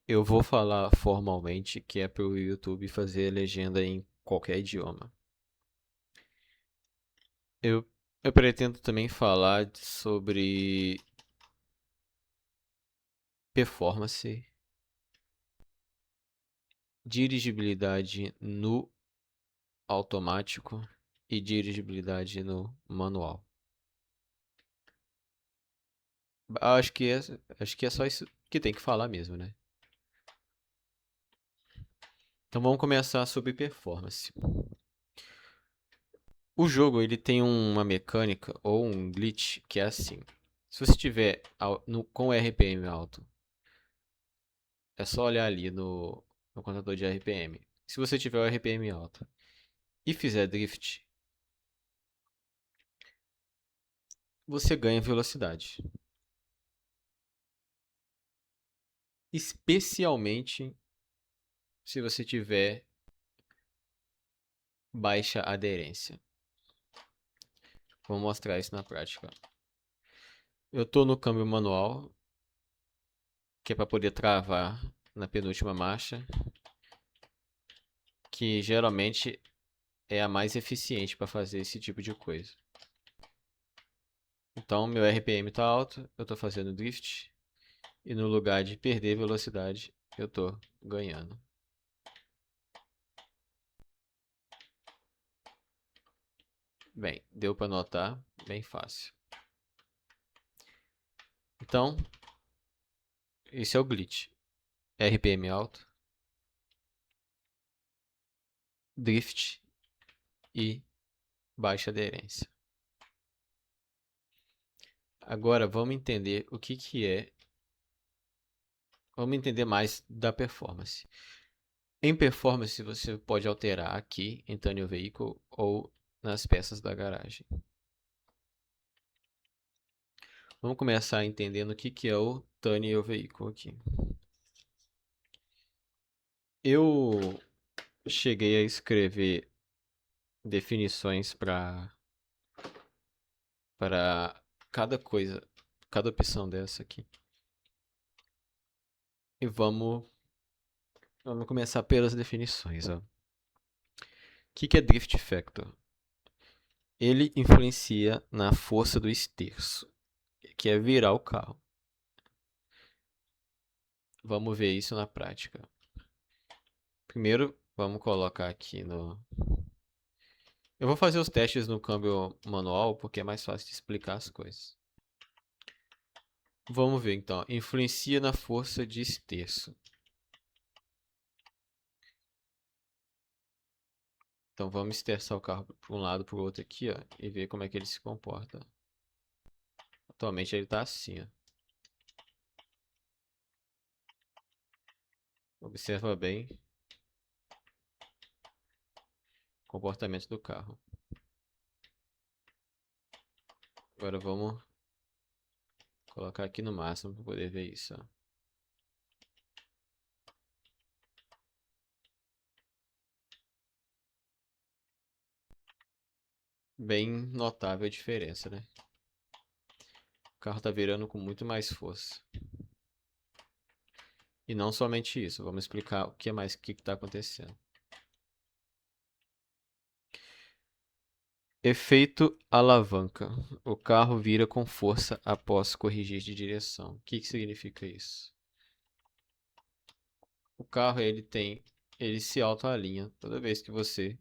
Eu vou falar formalmente que é para o YouTube fazer legenda em qualquer idioma. Eu, eu pretendo também falar sobre performance, dirigibilidade no automático e dirigibilidade no manual. Acho que é só isso que tem que falar mesmo, né? Então vamos começar sobre performance. O jogo ele tem uma mecânica ou um glitch que é assim. Se você tiver com RPM alto, é só olhar ali no contador de RPM. Se você tiver o RPM alto e fizer drift, você ganha velocidade. Especialmente se você tiver baixa aderência. Vou mostrar isso na prática. Eu estou no câmbio manual, que é para poder travar na penúltima marcha, que geralmente é a mais eficiente para fazer esse tipo de coisa. Então, meu RPM está alto, eu estou fazendo drift, e no lugar de perder velocidade, eu estou ganhando. Bem, deu para notar, bem fácil. Então, esse é o glitch. RPM alto, drift e baixa aderência. Agora vamos entender o que é. Vamos entender mais da performance. Em performance, você pode alterar aqui em Tune Your Vehicle ou nas peças da garagem. Vamos começar entendendo o que é o Tune Your Vehicle aqui. Eu cheguei a escrever definições para cada coisa, cada opção dessa aqui. E vamos começar pelas definições. Ó. O que é Drift Factor? Ele influencia na força do esterço, que é virar o carro. Vamos ver isso na prática. Primeiro, vamos colocar aqui no. Eu vou fazer os testes no câmbio manual porque é mais fácil de explicar as coisas. Vamos ver então. Influencia na força de esterço. Então vamos esterçar o carro para um lado para o outro aqui, ó, e ver como é que ele se comporta. Atualmente ele está assim, ó. Observa bem o comportamento do carro. Agora vamos colocar aqui no máximo para poder ver isso, ó. Bem notável a diferença, né? O carro está virando com muito mais força. E não somente isso, vamos explicar o que mais que está acontecendo. Efeito alavanca. O carro vira com força após corrigir de direção. O que significa isso? O carro ele se autoalinha toda vez que você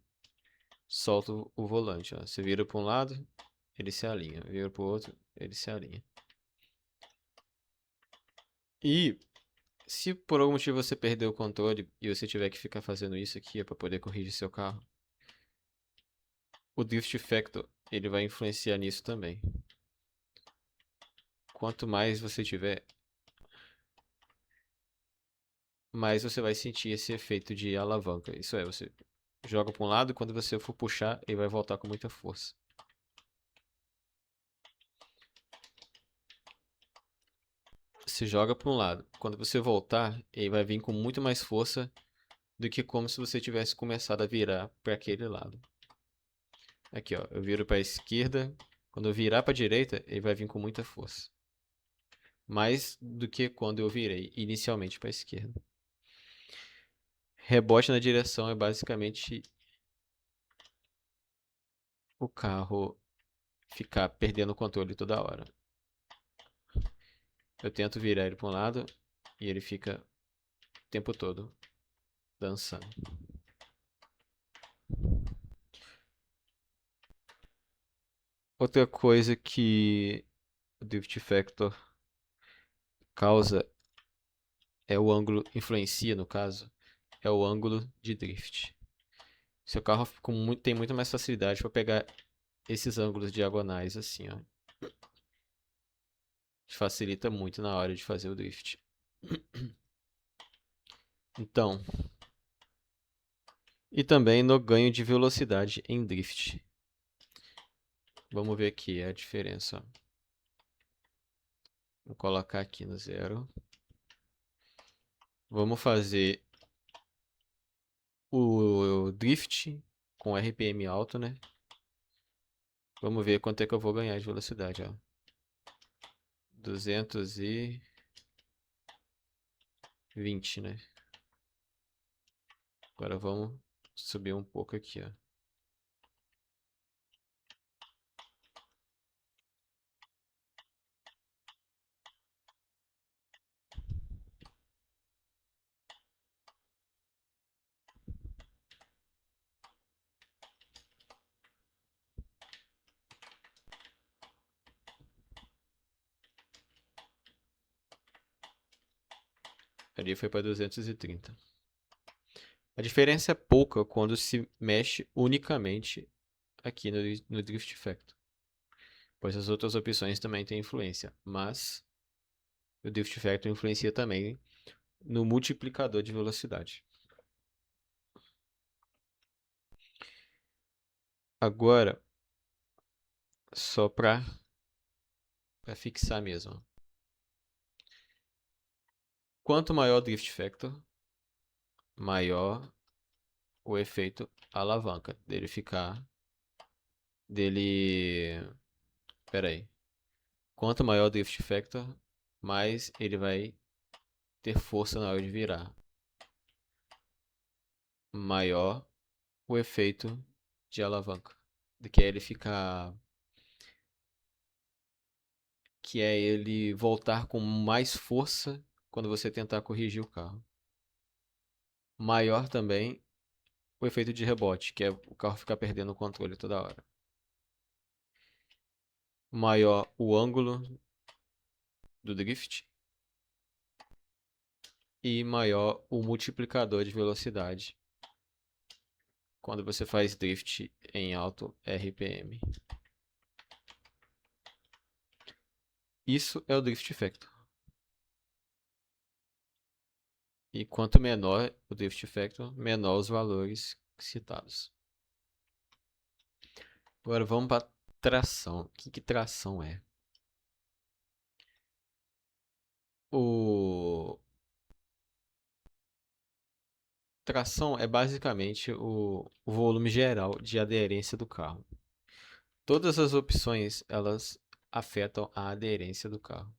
solta o volante. Ó. Você vira para um lado, ele se alinha. Vira para o outro, ele se alinha. E se por algum motivo você perder o controle e você tiver que ficar fazendo isso aqui para poder corrigir seu carro, o Drift Factor ele vai influenciar nisso também. Quanto mais você tiver, mais você vai sentir esse efeito de alavanca. Isso é, você joga para um lado e quando você for puxar, ele vai voltar com muita força. Você joga para um lado. Quando você voltar, ele vai vir com muito mais força do que como se você tivesse começado a virar para aquele lado. Aqui, ó, eu viro para a esquerda. Quando eu virar para a direita, ele vai vir com muita força. Mais do que quando eu virei inicialmente para a esquerda. Rebote na direção é basicamente o carro ficar perdendo o controle toda hora. Eu tento virar ele para um lado e ele fica o tempo todo dançando. Outra coisa que o Drift Factor causa é o ângulo, influencia no caso, é o ângulo de drift. Seu carro tem muito mais facilidade para pegar esses ângulos diagonais assim, ó. Facilita muito na hora de fazer o drift. Então, e também no ganho de velocidade em drift. Vamos ver aqui a diferença. Vou colocar aqui no 0. Vamos fazer o drift com RPM alto, né? Vamos ver quanto é que eu vou ganhar de velocidade, ó. 220, né? Agora vamos subir um pouco aqui, ó. Ali foi para 230. A diferença é pouca quando se mexe unicamente aqui no Drift Factor, pois as outras opções também têm influência, mas o Drift Factor influencia também no multiplicador de velocidade. Agora, só para fixar mesmo. Quanto maior o Drift Factor, maior o efeito alavanca dele ficar dele. Pera aí. Quanto maior o Drift Factor, mais ele vai ter força na hora de virar. Maior o efeito de alavanca. Que é ele ficar. Que é ele voltar com mais força quando você tentar corrigir o carro. Maior também o efeito de rebote, que é o carro ficar perdendo o controle toda hora. Maior o ângulo do drift e maior o multiplicador de velocidade quando você faz drift em alto RPM. Isso é o Drift Factor. E quanto menor o Drift Factor, menor os valores citados. Agora vamos para tração. O que tração é? O tração é basicamente o volume geral de aderência do carro. Todas as opções elas afetam a aderência do carro.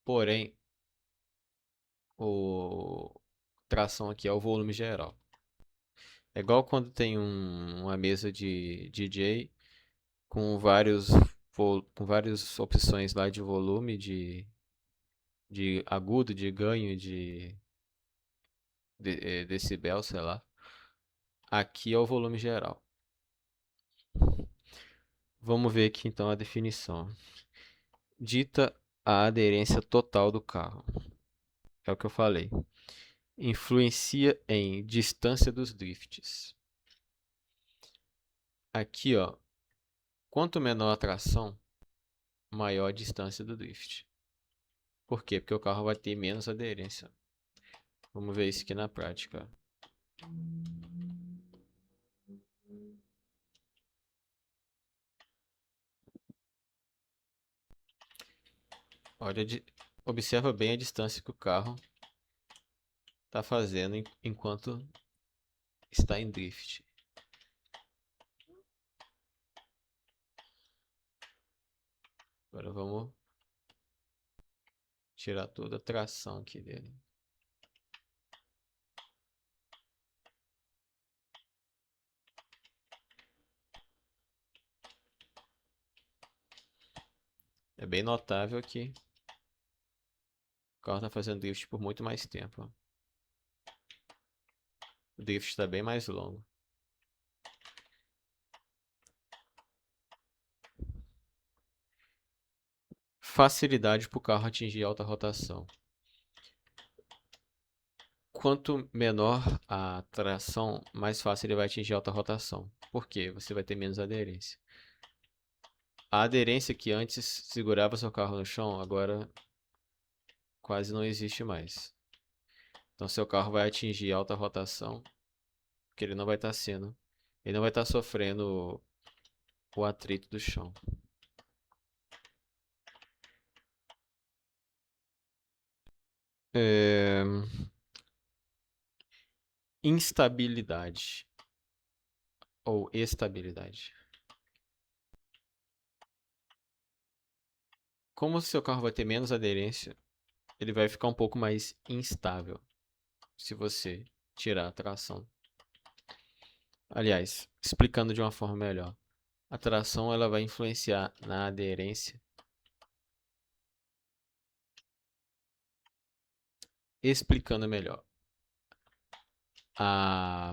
Porém, o tração aqui é o volume geral. É igual quando tem uma mesa de DJ com com várias opções lá de volume, de agudo, de ganho, de decibel, sei lá. Aqui é o volume geral. Vamos ver aqui então a definição. Dita a aderência total do carro. É o que eu falei. Influencia em distância dos drifts. Aqui, ó, quanto menor a tração, maior a distância do drift. Por quê? Porque o carro vai ter menos aderência. Vamos ver isso aqui na prática. Olha, observa bem a distância que o carro está fazendo enquanto está em drift. Agora vamos tirar toda a tração aqui dele. É bem notável que o carro está fazendo drift por muito mais tempo. O drift está bem mais longo. Facilidade para o carro atingir alta rotação. Quanto menor a tração, mais fácil ele vai atingir alta rotação. Por quê? Você vai ter menos aderência. A aderência que antes segurava seu carro no chão, agora quase não existe mais. Então seu carro vai atingir alta rotação, porque ele não vai estar ele não vai estar sofrendo o atrito do chão. É... Instabilidade ou estabilidade. Como o seu carro vai ter menos aderência, ele vai ficar um pouco mais instável se você tirar a tração. Aliás, explicando de uma forma melhor, a tração ela vai influenciar na aderência. Explicando melhor, a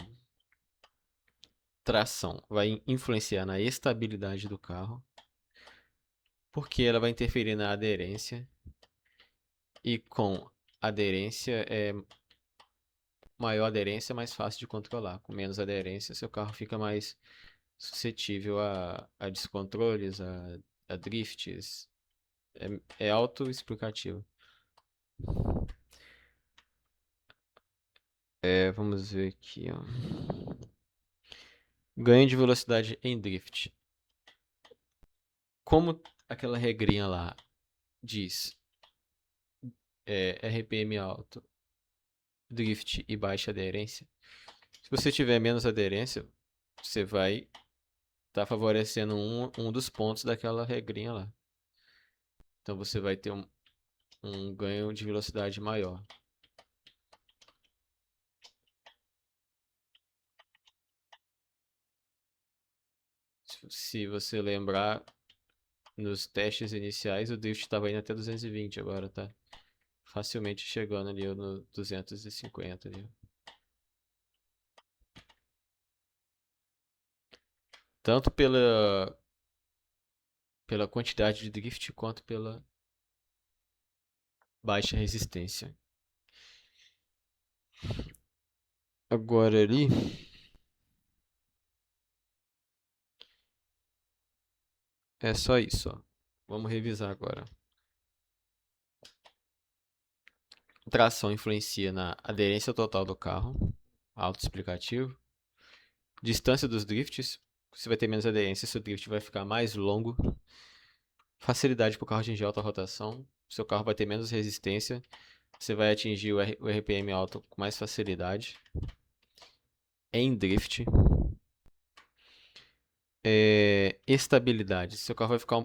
tração vai influenciar na estabilidade do carro, porque ela vai interferir na aderência, e com aderência maior aderência é mais fácil de controlar. Com menos aderência, seu carro fica mais suscetível a descontroles, a drifts. É autoexplicativo. Vamos ver aqui, ó. Ganho de velocidade em drift. Como aquela regrinha lá diz, RPM alto, drift e baixa aderência. Se você tiver menos aderência, você vai estar favorecendo um dos pontos daquela regrinha lá. Então você vai ter um ganho de velocidade maior. Se você lembrar, nos testes iniciais o drift estava indo até 220, agora tá facilmente chegando ali no 250 ali. Tanto pela quantidade de drift quanto pela baixa resistência. Agora ali é só isso, ó. Vamos revisar agora. Tração influencia na aderência total do carro, autoexplicativo. Distância dos drifts, você vai ter menos aderência, seu drift vai ficar mais longo. Facilidade para o carro atingir alta rotação, seu carro vai ter menos resistência, você vai atingir o RPM alto com mais facilidade. Em drift. Estabilidade, seu carro vai ficar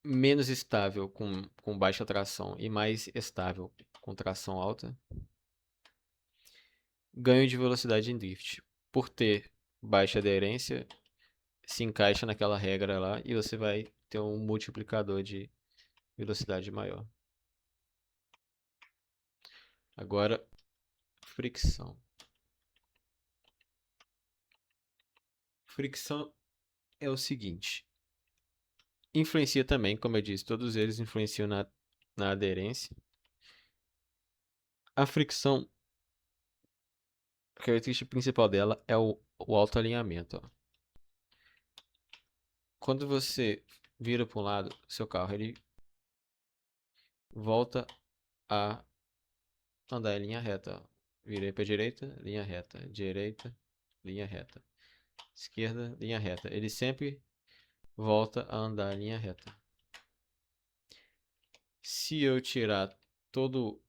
menos estável com baixa tração e mais estável com tração alta. Ganho de velocidade em drift. Por ter baixa aderência, se encaixa naquela regra lá e você vai ter um multiplicador de velocidade maior. Agora, fricção. Fricção é o seguinte. Influencia também, como eu disse, todos eles influenciam na aderência. A fricção, a característica principal dela é o alto alinhamento. Ó. Quando você vira para um lado, seu carro ele volta a andar em linha reta. Ó. Virei para direita, linha reta. Direita, linha reta. Esquerda, linha reta. Ele sempre volta a andar em linha reta. Se eu tirar todo